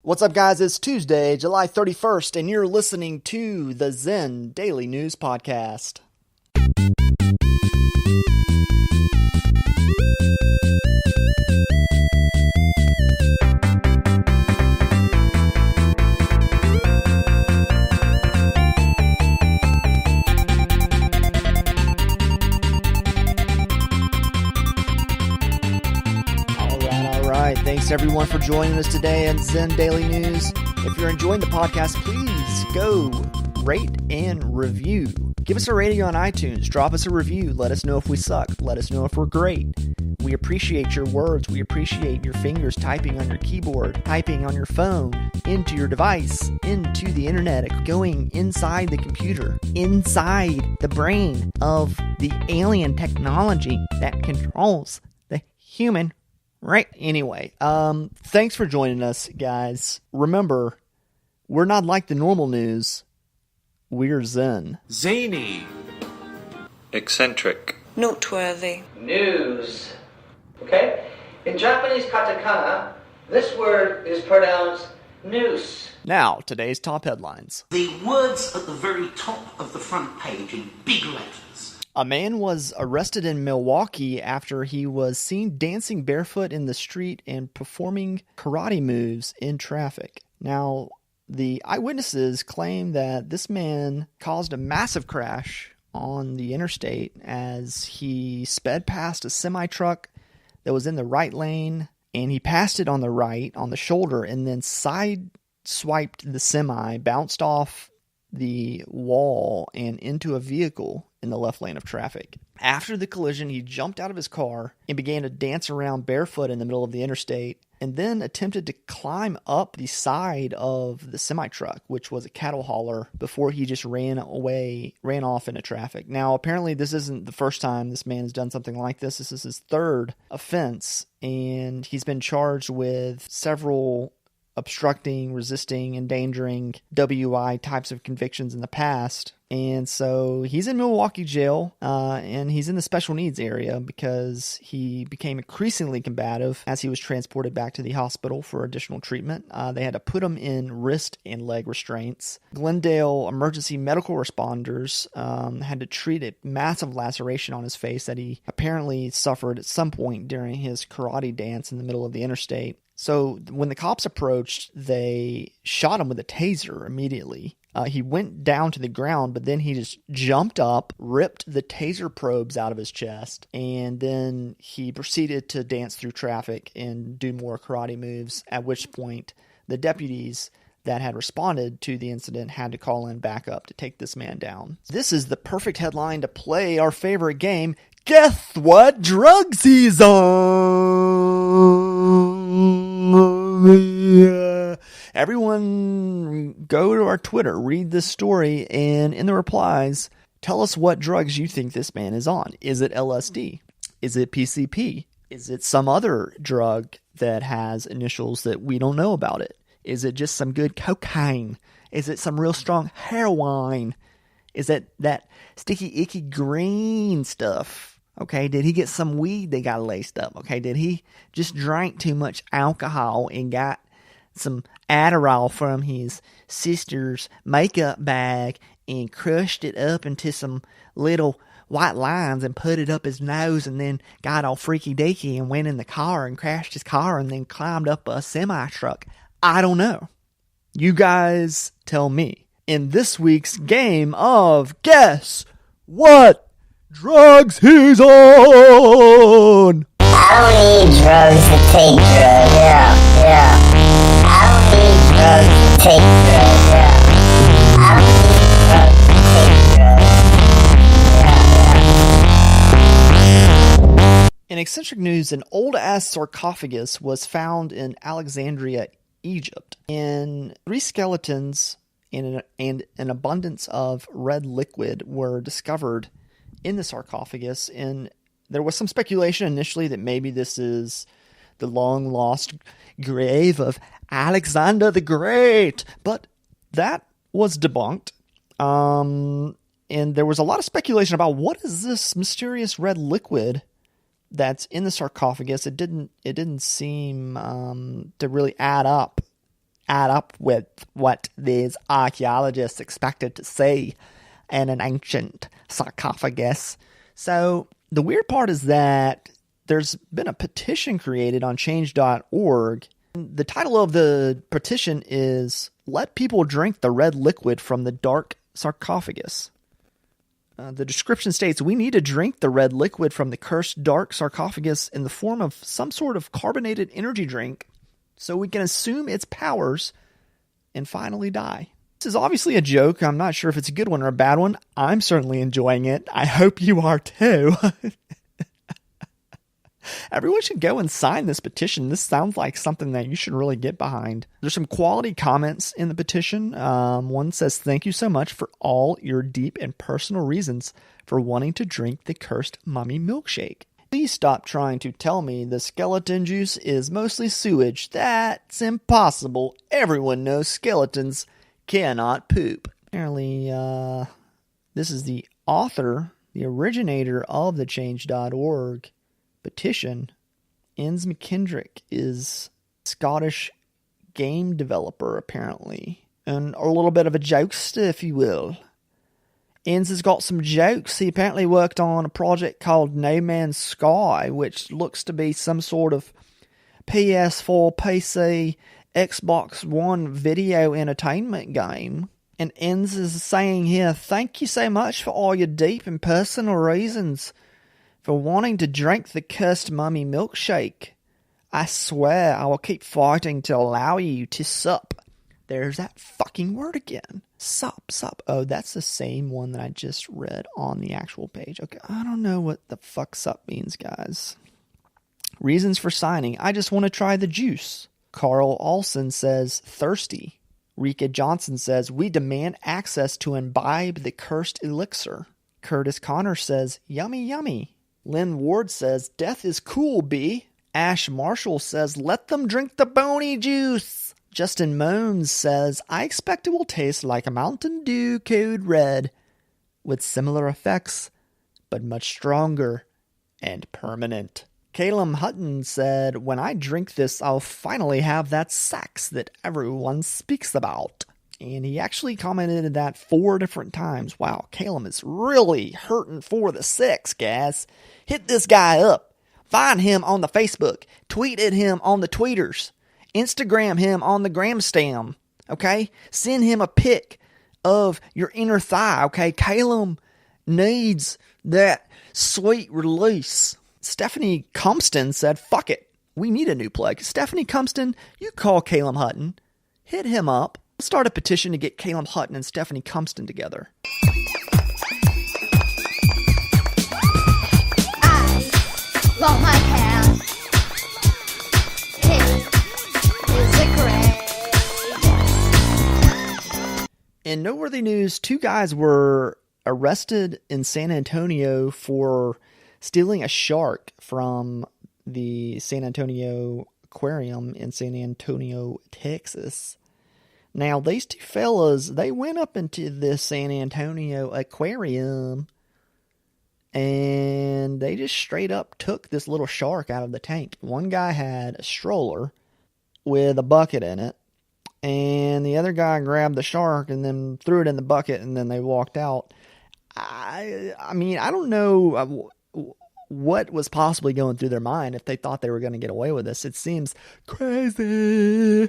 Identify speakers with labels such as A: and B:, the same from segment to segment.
A: What's up, guys? It's Tuesday, July 31st, and you're listening to the ZEN Daily News Podcast. Thanks everyone for joining us today on ZEN Daily News. If you're enjoying the podcast, please go rate and review. Give us a rating on iTunes. Drop us a review. Let us know if we suck. Let us know if we're great. We appreciate your words. We appreciate your fingers typing on your keyboard, typing on your phone, into your device, into the internet, going inside the computer, inside the brain of the alien technology that controls the human. Right. Anyway, thanks for joining us, guys. Remember, we're not like the normal news. We're Zen.
B: Zany.
C: Eccentric.
D: Noteworthy.
E: News. Okay? In Japanese katakana, this word is pronounced noose.
A: Now, today's top headlines.
F: The words at the very top of the front page in big letters.
A: A man was arrested in Milwaukee after he was seen dancing barefoot in the street and performing karate moves in traffic. Now, the eyewitnesses claim that this man caused a massive crash on the interstate as he sped past a semi-truck that was in the right lane, and he passed it on the right, on the shoulder, and then side-swiped the semi, bounced off the wall and into a vehicle in the left lane of traffic. After the collision, he jumped out of his car and began to dance around barefoot in the middle of the interstate, and then attempted to climb up the side of the semi-truck, which was a cattle hauler, before he just ran off into traffic. Now, apparently this isn't the first time this man has done something like this. This is his third offense, and he's been charged with several obstructing, resisting, endangering, WI types of convictions in the past. And so he's in Milwaukee jail, and he's in the special needs area because he became increasingly combative as he was transported back to the hospital for additional treatment. They had to put him in wrist and leg restraints. Glendale emergency medical responders had to treat a massive laceration on his face that he apparently suffered at some point during his karate dance in the middle of the interstate. So when the cops approached, they shot him with a taser immediately. He went down to the ground, but then he just jumped up, ripped the taser probes out of his chest, and then he proceeded to dance through traffic and do more karate moves, at which point the deputies that had responded to the incident had to call in backup to take this man down. This is the perfect headline to play our favorite game, Guess What Drugs He's On? Everyone go to our Twitter, read this story, and in the replies, tell us what drugs you think this man is on. Is it LSD? Is it PCP? Is it some other drug that has initials that we don't know about it? Is it just some good cocaine? Is it some real strong heroin? Is it that sticky, icky green stuff? Okay, did he get some weed that got laced up? Okay, did he just drink too much alcohol and got some Adderall from his sister's makeup bag and crushed it up into some little white lines and put it up his nose, and then got all freaky deaky and went in the car and crashed his car and then climbed up a semi-truck? I don't know. You guys tell me. In this week's game of Guess What Drugs He's On?
G: I don't need drugs to take drugs. Yeah. I don't need drugs to take drugs. Yeah. I don't need drugs to take drugs. Yeah.
A: In eccentric news, an old-ass sarcophagus was found in Alexandria, Egypt, and 3 skeletons and an abundance of red liquid were discovered in the sarcophagus, and there was some speculation initially that maybe this is the long-lost grave of Alexander the Great, but that was debunked. And there was a lot of speculation about what is this mysterious red liquid that's in the sarcophagus. It didn't seem to really add up add up with what these archaeologists expected to see in an ancient sarcophagus. So the weird part is that there's been a petition created on change.org. The title of the petition is "Let People Drink the Red Liquid from the Dark Sarcophagus." The description states, "We need to drink the red liquid from the cursed dark sarcophagus in the form of some sort of carbonated energy drink so we can assume its powers and finally die." This is obviously a joke. I'm not sure if it's a good one or a bad one. I'm certainly enjoying it. I hope you are too. Everyone should go and sign this petition. This sounds like something that you should really get behind. There's some quality comments in the petition. One says, "Thank you so much for all your deep and personal reasons for wanting to drink the cursed mummy milkshake. Please stop trying to tell me the skeleton juice is mostly sewage. That's impossible. Everyone knows skeletons cannot poop." Apparently, this is the author, the originator of the change.org petition. Inns McKendrick is Scottish game developer, apparently, and a little bit of a jokester, if you will. Inns has got some jokes. He apparently worked on a project called No Man's Sky, which looks to be some sort of PS4, PC, Xbox One video entertainment game. And Inns is saying here, "Thank you so much for all your deep and personal reasons for wanting to drink the cursed mummy milkshake. I swear I will keep fighting to allow you to sup." There's that fucking word again. Sup. Oh, that's the same one that I just read on the actual page. Okay, I don't know what the fuck sup means, guys. Reasons for signing. "I just want to try the juice." Carl Olson says, "Thirsty." Rika Johnson says, "We demand access to imbibe the cursed elixir." Curtis Connor says, "Yummy, yummy." Lynn Ward says, "Death is cool, B." Ash Marshall says, "Let them drink the bony juice." Justin Moans says, "I expect it will taste like a Mountain Dew Code Red with similar effects, but much stronger and permanent." Calum Hutton said, "When I drink this, I'll finally have that sex that everyone speaks about." And he actually commented that 4 different times. Wow, Calum is really hurting for the sex, guys. Hit this guy up. Find him on the Facebook. Tweet at him on the tweeters. Instagram him on the Gramstam. Okay? Send him a pic of your inner thigh. Okay? Calum needs that sweet release. Stephanie Cumston said, "Fuck it. We need a new plug." Stephanie Cumston, you call Calum Hutton. Hit him up. Start a petition to get Calum Hutton and Stephanie Cumston together.
B: I love my cat. He is the greatest.
A: In noteworthy news, 2 guys were arrested in San Antonio for stealing a shark from the San Antonio Aquarium in San Antonio, Texas. Now, these 2 fellas, they went up into the San Antonio Aquarium and they just straight up took this little shark out of the tank. One guy had a stroller with a bucket in it, and the other guy grabbed the shark and then threw it in the bucket, and then they walked out. I mean, I don't know what was possibly going through their mind if they thought they were going to get away with this. It seems crazy.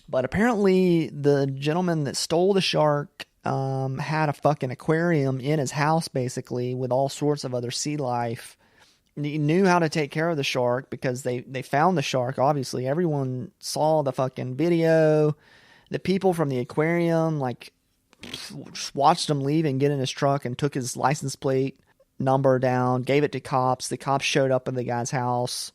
A: But apparently the gentleman that stole the shark had a fucking aquarium in his house, basically, with all sorts of other sea life. He knew how to take care of the shark because they found the shark, obviously. Everyone saw the fucking video. The people from the aquarium, like, just watched him leave and get in his truck and took his license plate number down, gave it to cops. The cops showed up at the guy's house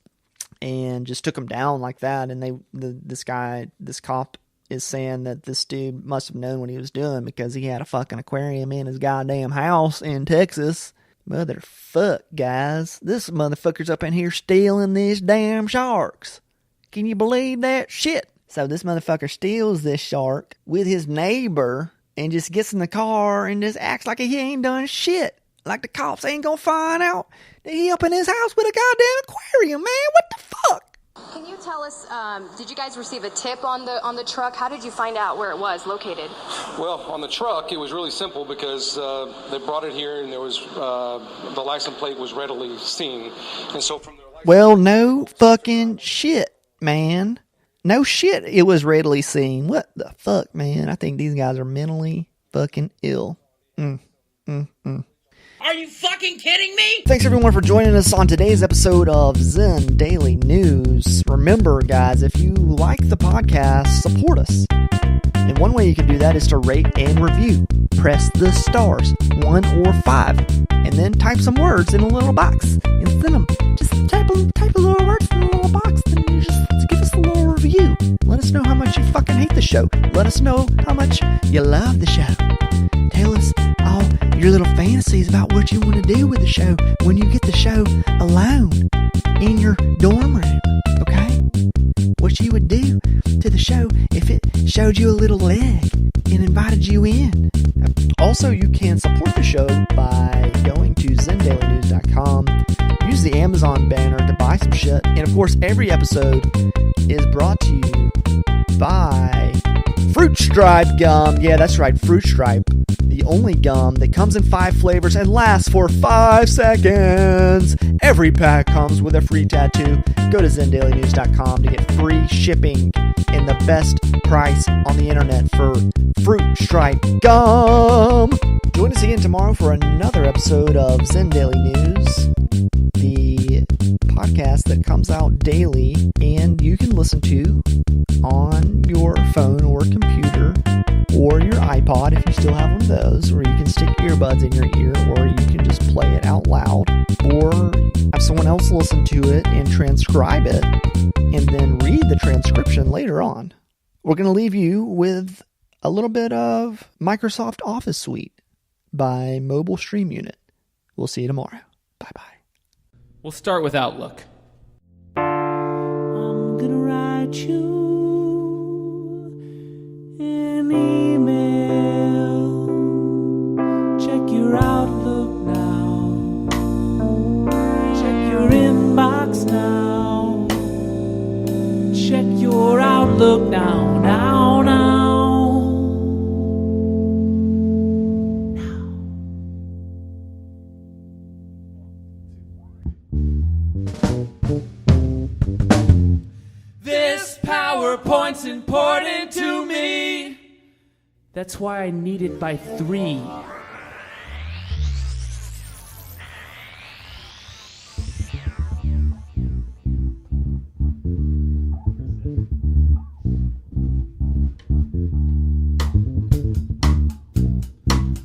A: and just took him down like that. And this cop is saying that this dude must have known what he was doing because he had a fucking aquarium in his goddamn house in Texas. Motherfuck, guys. This motherfucker's up in here stealing these damn sharks. Can you believe that shit? So this motherfucker steals this shark with his neighbor and just gets in the car and just acts like he ain't done shit. Like the cops ain't gonna find out that he up in his house with a goddamn aquarium, man. What the fuck?
C: Can you tell us, did you guys receive a tip on the truck? How did you find out where it was located?
D: Well, on the truck, it was really simple because they brought it here and there was the license plate was readily seen. And so from their license
A: Well, no fucking shit, man. No shit, it was readily seen. What the fuck, man? I think these guys are mentally fucking ill.
H: Are you fucking kidding me?
A: Thanks everyone for joining us on today's episode of ZEN Daily News. Remember, guys, if you like the podcast, support us. And one way you can do that is to rate and review. Press the stars, 1 or 5, and then type some words in a little box and send them. Just type a little words in a little box, and you just give us a little review. Let us know how much you fucking hate the show. Let us know how much you love the show. Tell us all your little fantasies about what you want to do with the show when you get the show alone in your dorm room, okay? What you would do to the show if it showed you a little leg and invited you in. Also, you can support the show by going to ZenDailyNews.com. Use the Amazon banner to buy some shit. And of course, every episode is brought to you by Fruit Stripe gum. Yeah, that's right, Fruit Stripe. The only gum that comes in 5 flavors and lasts for 5 seconds. Every pack comes with a free tattoo. Go to ZenDailyNews.com to get free shipping and the best price on the internet for Fruit Stripe gum. Join us again tomorrow for another episode of ZEN Daily News, the podcast that comes out daily and you can listen to on your phone or computer or your iPod if you still have one of those, or you can stick earbuds in your ear, or you can just play it out loud, or have someone else listen to it and transcribe it and then read the transcription later on. We're going to leave you with a little bit of Microsoft Office Suite by Mobile Stream Unit. We'll see you tomorrow. Bye-bye.
H: We'll start with Outlook.
I: I'm gonna write you an email. Check your Outlook now. Check your inbox now. Check your Outlook now, now, now. This PowerPoint's important to me. That's why I need it by 3.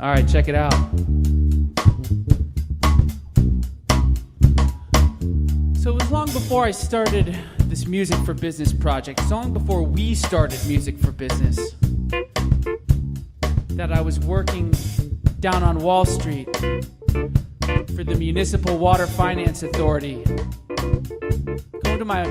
I: All right, check it out. So it was long before I started this Music for Business project, so long before we started Music for Business, that I was working down on Wall Street for the Municipal Water Finance Authority. Going to my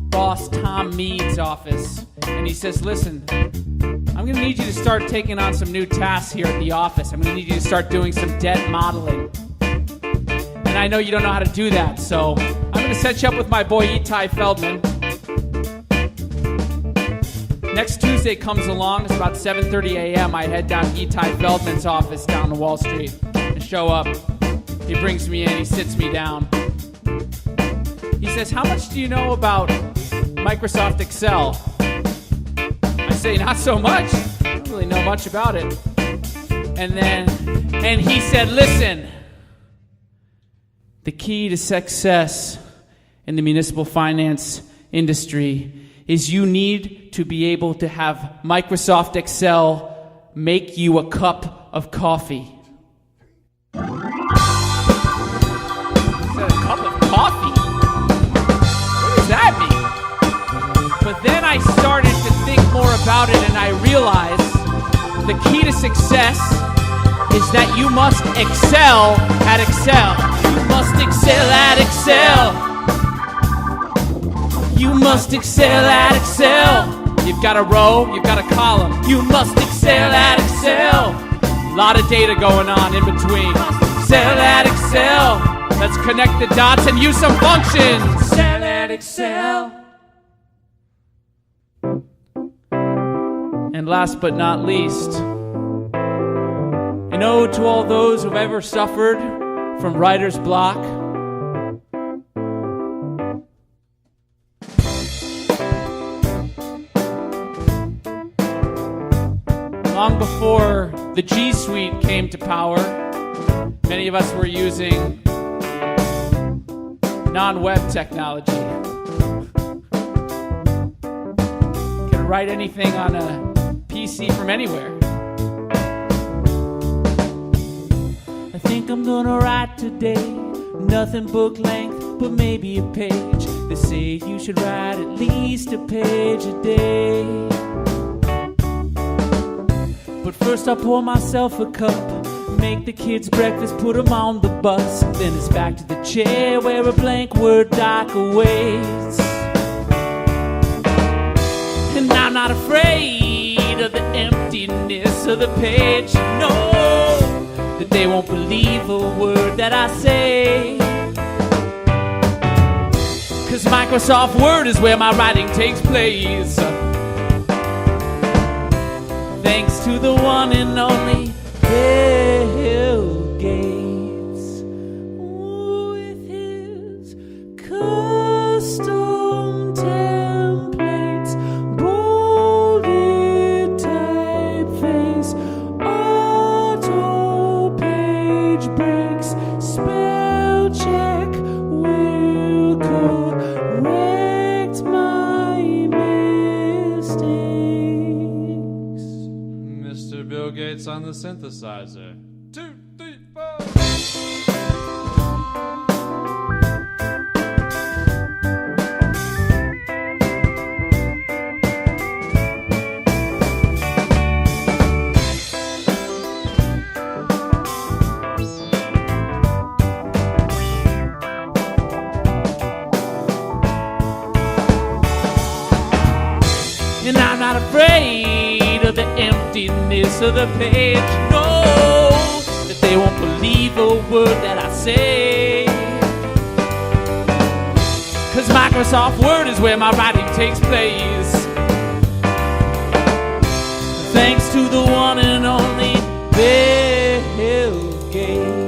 I: boss, Tom Mead's office, and he says, listen, I'm going to need you to start taking on some new tasks here at the office. I'm going to need you to start doing some debt modeling. And I know you don't know how to do that, so I'm going to set you up with my boy Itai Feldman. Next Tuesday comes along, it's about 7:30 a.m. I head down to Itai Feldman's office down on Wall Street and show up. He brings me in, he sits me down. He says, how much do you know about Microsoft Excel? I say, not so much. I don't really know much about it. And he said, listen, the key to success in the municipal finance industry is you need to be able to have Microsoft Excel make you a cup of coffee. I said, a cup of coffee? What does that mean? But then I started to think more about it and I realized the key to success is that you must excel at Excel. You must excel at Excel. You must excel at Excel. You've got a row, you've got a column. You must excel at Excel. A lot of data going on in between. Excel at Excel. Let's connect the dots and use some functions. Excel at Excel. last but not least, an ode to all those who've ever suffered from writer's block. Long before the G Suite came to power, many of us were using non-web technology. Can write anything on a PC from anywhere. I think I'm gonna write today, nothing book length, but maybe a page. They say you should write at least a page a day. But first I pour myself a cup, make the kids breakfast, put them on the bus. Then it's back to the chair where a blank Word doc awaits. And I'm not afraid of the emptiness of the page. No, that they won't believe a word that I say. 'Cause Microsoft Word is where my writing takes place. Thanks to the one and only Bill Gates, with his custom templates, bolded typeface, auto page breaks, spell check will correct my mistakes.
H: Mr. Bill Gates on the synthesizer. 2, 3, 4.
I: And I'm not afraid of the emptiness of the page. No, that they won't believe a word that I say. 'Cause Microsoft Word is where my writing takes place. Thanks to the one and only Bill Gates.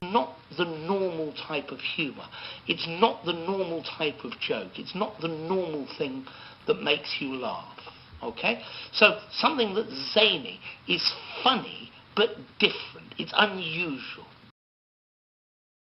F: Not the normal type of humour. It's not the normal type of joke. It's not the normal thing that makes you laugh. Okay? So something that's zany is funny but different. It's unusual.